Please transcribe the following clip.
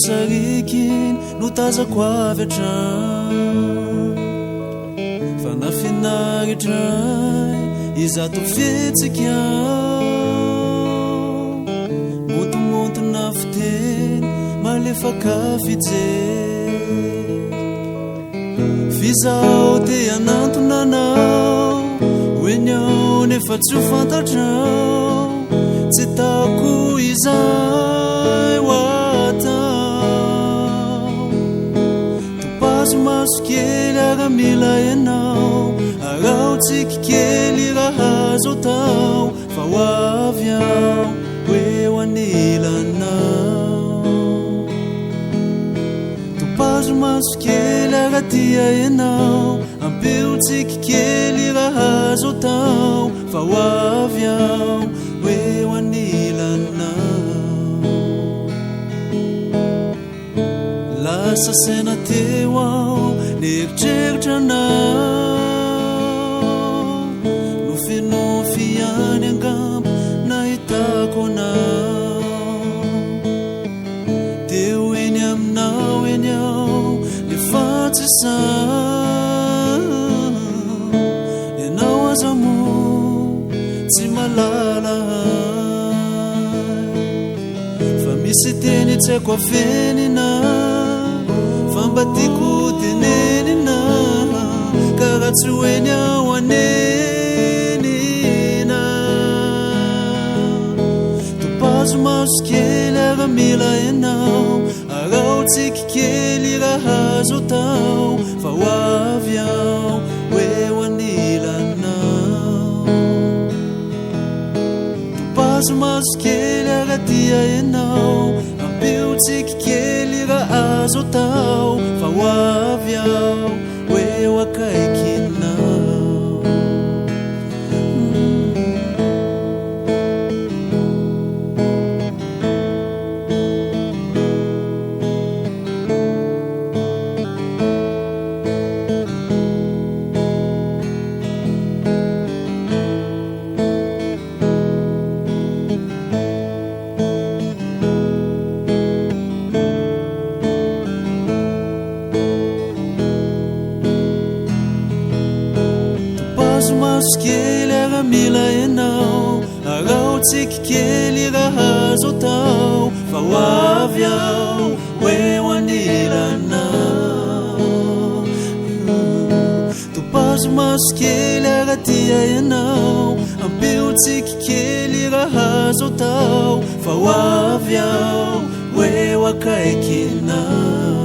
sarikin no tazako avy hatrany fa nafinaritra izato fihetsika montomontona fiteny malefaka fijery fizao te anantonanao hoeny ao nefa tsy ho fantatrao tsy tako izay hoatao topazo maso kely aramila ianao arao tsiky kely raha azo tao fa ho avy ao hoe ho anilanao topazo maso kely aratia ianao ampeo tsiky kely raha azo tao fa ho avy ao hoe ho anilanao lasa saina teo ao nieritreritrana fiany angamba nahitako anao teo eny aminao eny ao nefa tsy ianao aza mo tsy malala fa misy teny tsy haiko afenina fa mba tiako tenenina karaha tsy ho eny ao maso kely aramila ianao arao tsiky kely raha azo tao fa ho avy ao hoe ho anilanao topazo maso kely aratia ianao ampeo tsiky kely raha azo tao fa ho avy ao hoe ho akaikinao maso kely aramila ianao arao tsiky kely raha azo tao fa ho avy ao hoe ho anilanao topazo maso kely aratia ianao ampeo tsiky kely raha azo tao fa ho avy ao hoe ho akaikinao